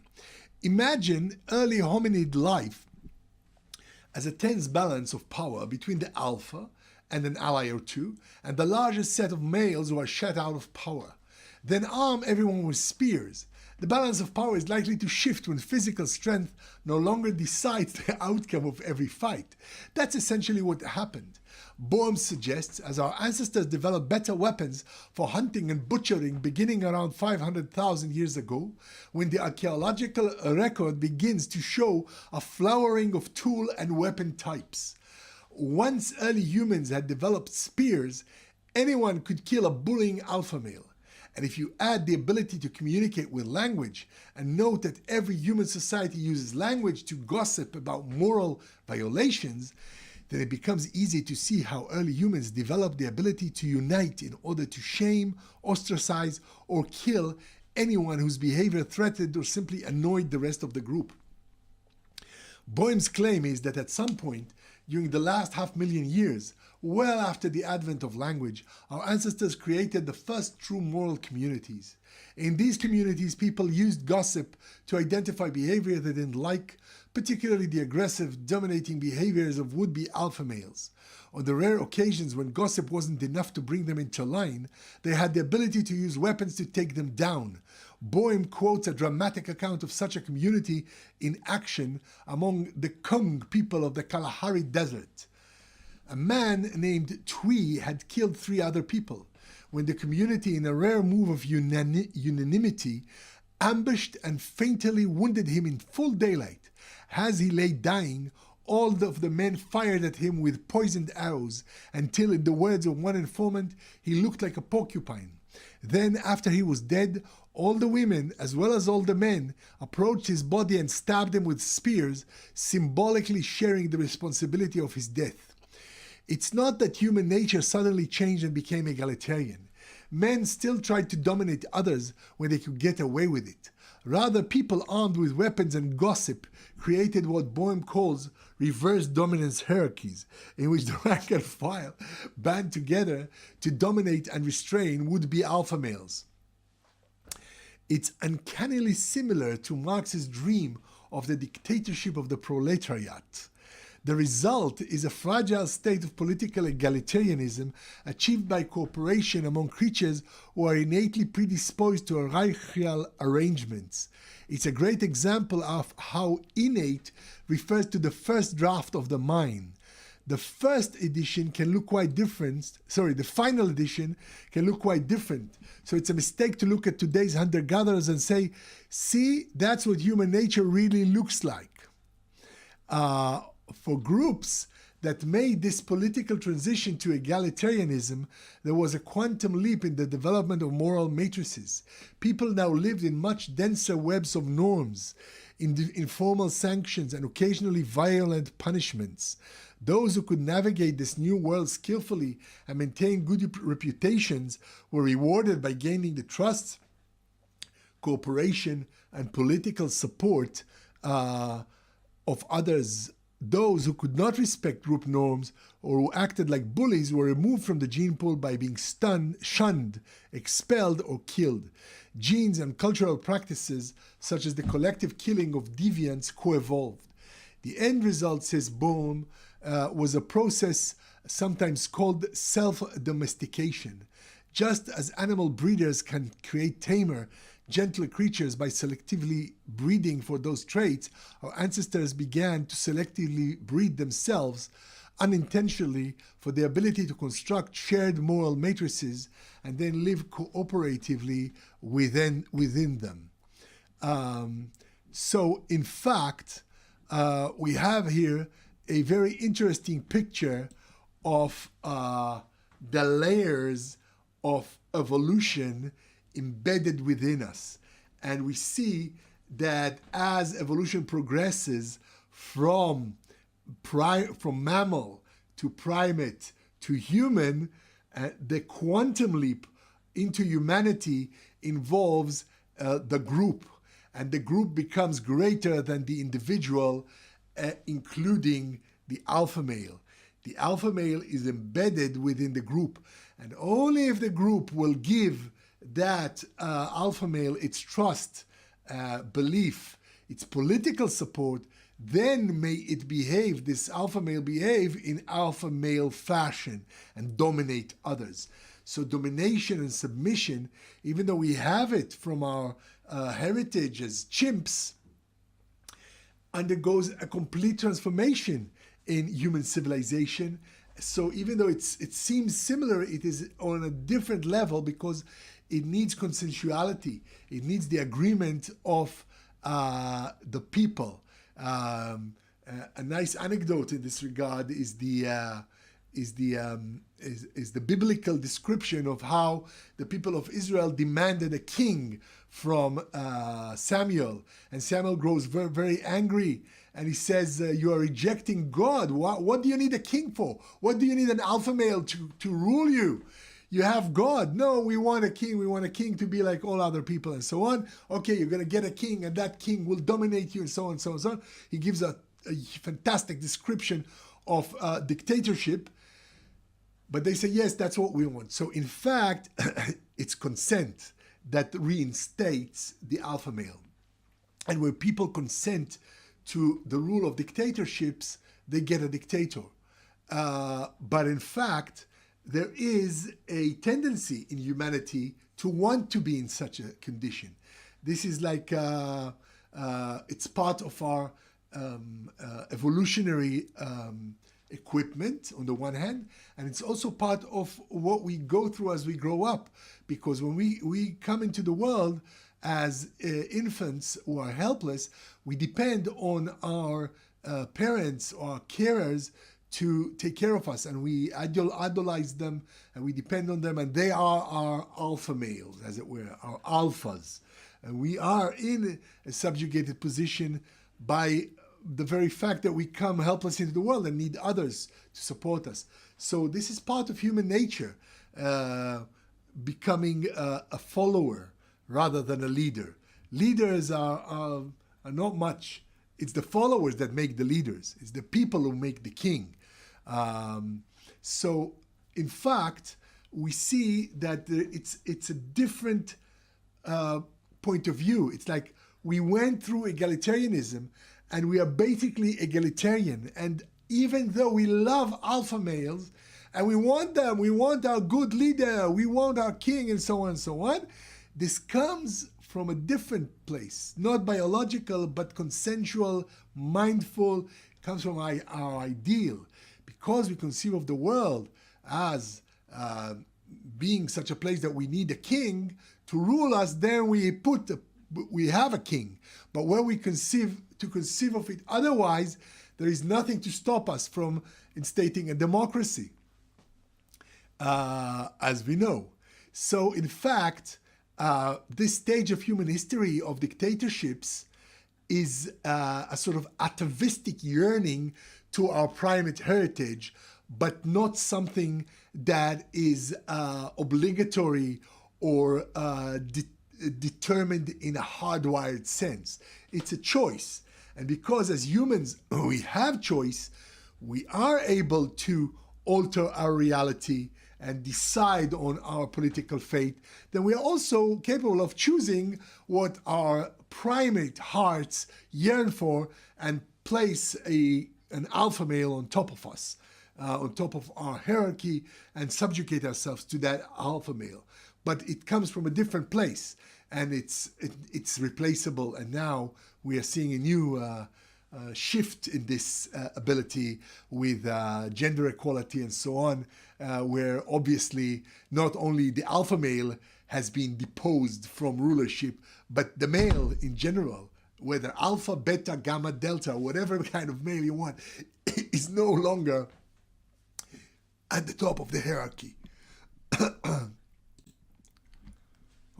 Imagine early hominid life as a tense balance of power between the alpha and an ally or two, and the largest set of males who are shut out of power. Then arm everyone with spears. The balance of power is likely to shift when physical strength no longer decides the outcome of every fight. That's essentially what happened. Boehm suggests as our ancestors developed better weapons for hunting and butchering beginning around 500,000 years ago, when the archaeological record begins to show a flowering of tool and weapon types. Once early humans had developed spears, anyone could kill a bullying alpha male. And if you add the ability to communicate with language, and note that every human society uses language to gossip about moral violations, then it becomes easy to see how early humans developed the ability to unite in order to shame, ostracize, or kill anyone whose behavior threatened or simply annoyed the rest of the group. Boehm's claim is that at some point during the last 500,000 years, well after the advent of language, our ancestors created the first true moral communities. In these communities, people used gossip to identify behavior they didn't like, particularly the aggressive, dominating behaviors of would-be alpha males. On the rare occasions when gossip wasn't enough to bring them into line, they had the ability to use weapons to take them down. Boehm quotes a dramatic account of such a community in action among the Kung people of the Kalahari Desert. A man named Twee had killed 3 other people, when the community, in a rare move of unanimity, ambushed and fatally wounded him in full daylight. As he lay dying, all of the men fired at him with poisoned arrows until, in the words of one informant, he looked like a porcupine. Then, after he was dead, all the women, as well as all the men, approached his body and stabbed him with spears, symbolically sharing the responsibility of his death. It's not that human nature suddenly changed and became egalitarian. Men still tried to dominate others when they could get away with it. Rather, people armed with weapons and gossip created what Boehm calls reverse dominance hierarchies, in which the rank and file band together to dominate and restrain would-be alpha males. It's uncannily similar to Marx's dream of the dictatorship of the proletariat. The result is a fragile state of political egalitarianism achieved by cooperation among creatures who are innately predisposed to hierarchical arrangements. It's a great example of how innate refers to the first draft of the mind. The first edition can look quite different. The final edition can look quite different. So it's a mistake to look at today's hunter-gatherers and say, see, that's what human nature really looks like. For groups that made this political transition to egalitarianism, there was a quantum leap in the development of moral matrices. People now lived in much denser webs of norms, informal sanctions, and occasionally violent punishments. Those who could navigate this new world skillfully and maintain good reputations were rewarded by gaining the trust, cooperation, and political support of others those who could not respect group norms or who acted like bullies were removed from the gene pool by being shunned, expelled, or killed. Genes and cultural practices, such as the collective killing of deviants, co-evolved. The end result, says Bohm, was a process sometimes called self-domestication. Just as animal breeders can create tamer, gentler creatures by selectively breeding for those traits, our ancestors began to selectively breed themselves unintentionally for the ability to construct shared moral matrices and then live cooperatively within them. So in fact, we have here a very interesting picture of the layers of evolution embedded within us. And we see that as evolution progresses from mammal to primate to human, the quantum leap into humanity involves the group. And the group becomes greater than the individual, including the alpha male. The alpha male is embedded within the group. And only if the group will give that alpha male its trust, belief, its political support, then may it behave, this alpha male behave in alpha male fashion and dominate others. So domination and submission, even though we have it from our heritage as chimps, undergoes a complete transformation in human civilization. So even though it seems similar, it is on a different level because it needs consensuality. It needs the agreement of the people. A nice anecdote in this regard is the biblical description of how the people of Israel demanded a king from Samuel, and Samuel grows very, very angry, and he says, "You are rejecting God. What do you need a king for? What do you need an alpha male to rule you? You have God. No, we want a king. We want a king to be like all other people," and so on. Okay, you're going to get a king, and that king will dominate you, and so on, so on, so on. He gives a fantastic description of dictatorship. But they say, yes, that's what we want. So in fact, it's consent that reinstates the alpha male. And where people consent to the rule of dictatorships, they get a dictator. But in fact, there is a tendency in humanity to want to be in such a condition. This is like, it's part of our evolutionary equipment on the one hand, and it's also part of what we go through as we grow up, because when we come into the world as infants who are helpless, we depend on our parents or our carers to take care of us, and we idolize them and we depend on them, and they are our alpha males, as it were, our alphas, and we are in a subjugated position by the very fact that we come helpless into the world and need others to support us. So this is part of human nature, becoming a follower rather than a leader. Leaders are not much. It's the followers that make the leaders. It's the people who make the king. So in fact, we see that it's a different point of view. It's like we went through egalitarianism, and we are basically egalitarian. And even though we love alpha males, and we want them, we want our good leader, we want our king, and so on and so on, this comes from a different place, not biological, but consensual, mindful, comes from our ideal. Because we conceive of the world as being such a place that we need a king to rule us, then we have a king. But when we conceive of it otherwise, there is nothing to stop us from instating a democracy, as we know. So in fact, this stage of human history of dictatorships is a sort of atavistic yearning to our primate heritage, but not something that is obligatory or determined in a hardwired sense. It's a choice. And because as humans we have choice, we are able to alter our reality and decide on our political fate, then we are also capable of choosing what our primate hearts yearn for and place an alpha male on top of us, on top of our hierarchy, and subjugate ourselves to that alpha male. But it comes from a different place, and it's replaceable. And now we are seeing a new shift in this ability with gender equality and so on, where obviously not only the alpha male has been deposed from rulership, but the male in general, whether alpha, beta, gamma, delta, whatever kind of male you want, is no longer at the top of the hierarchy.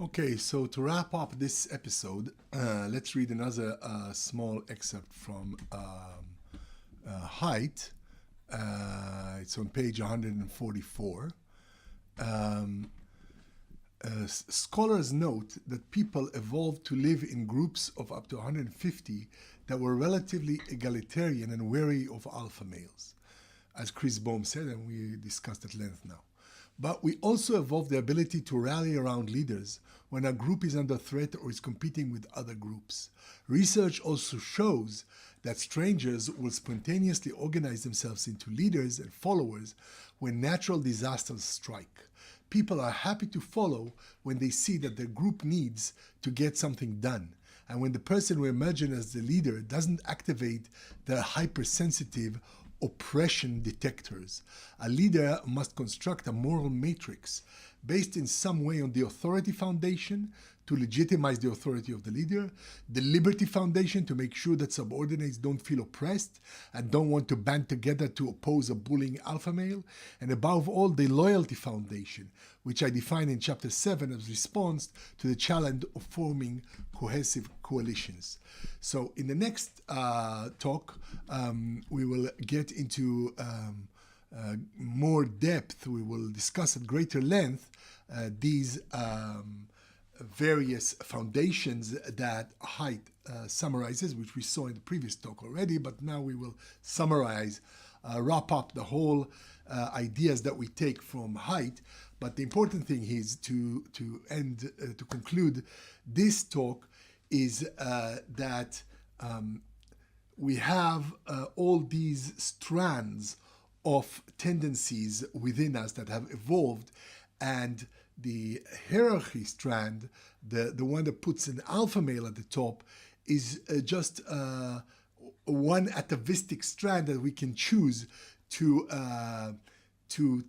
Okay, so to wrap up this episode, let's read another small excerpt from Haidt. It's on page 144. Scholars note that people evolved to live in groups of up to 150 that were relatively egalitarian and wary of alpha males, as Chris Bohm said, and we discussed at length now. But we also evolved the ability to rally around leaders when a group is under threat or is competing with other groups. Research also shows that strangers will spontaneously organize themselves into leaders and followers when natural disasters strike. People are happy to follow when they see that their group needs to get something done, and when the person who emerges as the leader doesn't activate their hypersensitive oppression detectors. A leader must construct a moral matrix based in some way on the authority foundation to legitimize the authority of the leader, the liberty foundation to make sure that subordinates don't feel oppressed and don't want to band together to oppose a bullying alpha male, and above all, the loyalty foundation, which I define in chapter 7 as response to the challenge of forming cohesive coalitions. So in the next talk, we will get into more depth. We will discuss at greater length these various foundations that Haidt summarizes, which we saw in the previous talk already, but now we will summarize, wrap up the whole ideas that we take from Haidt. But the important thing is to conclude this talk is that we have all these strands of tendencies within us that have evolved, and the hierarchy strand, the one that puts an alpha male at the top, is just one atavistic strand that we can choose to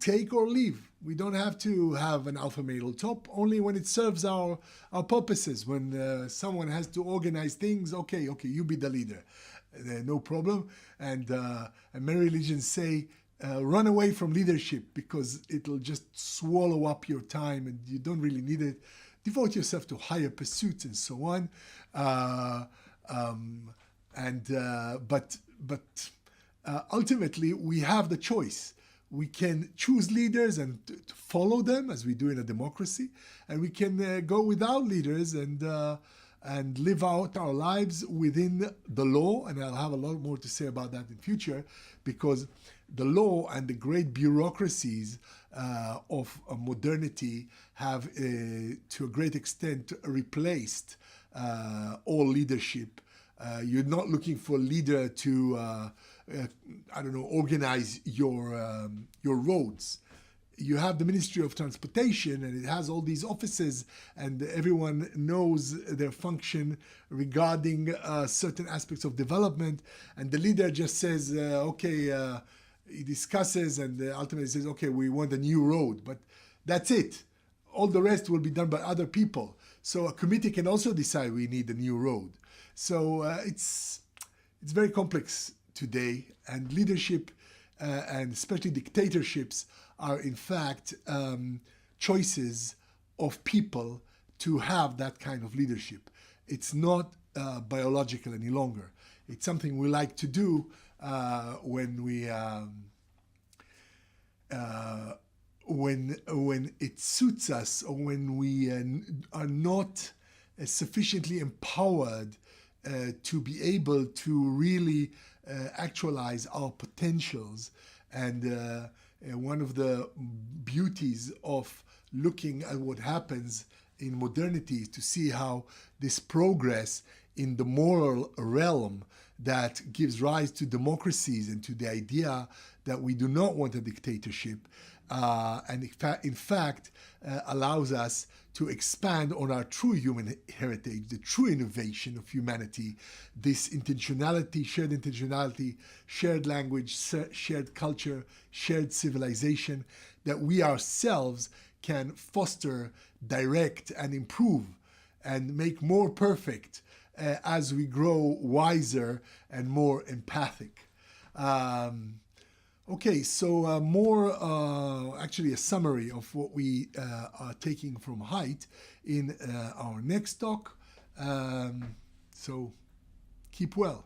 take or leave. We don't have to have an alpha male on top, only when it serves our purposes. When someone has to organize things, okay, you be the leader, no problem. And many religions say, run away from leadership because it'll just swallow up your time and you don't really need it. Devote yourself to higher pursuits and so on. But ultimately, we have the choice. We can choose leaders and to follow them, as we do in a democracy, and we can go without leaders and live out our lives within the law. And I'll have a lot more to say about that in future, because the law and the great bureaucracies of modernity have, to a great extent, replaced all leadership. You're not looking for a leader to, organize your roads. You have the Ministry of Transportation, and it has all these offices, and everyone knows their function regarding certain aspects of development. And the leader just says, he discusses and ultimately says, okay, we want a new road, but that's it. All the rest will be done by other people. So a committee can also decide we need a new road. So it's very complex today, and leadership and especially dictatorships are in fact choices of people to have that kind of leadership. It's not biological any longer. It's something we like to do when it suits us, or when we are not sufficiently empowered to be able to really actualize our potentials. And one of the beauties of looking at what happens in modernity is to see how this progress in the moral realm that gives rise to democracies and to the idea that we do not want a dictatorship, and in fact allows us to expand on our true human heritage, the true innovation of humanity, this intentionality, shared language, shared culture, shared civilization, that we ourselves can foster, direct, and improve and make more perfect as we grow wiser and more empathic. Okay, so actually a summary of what we are taking from Haidt in our next talk. So keep well.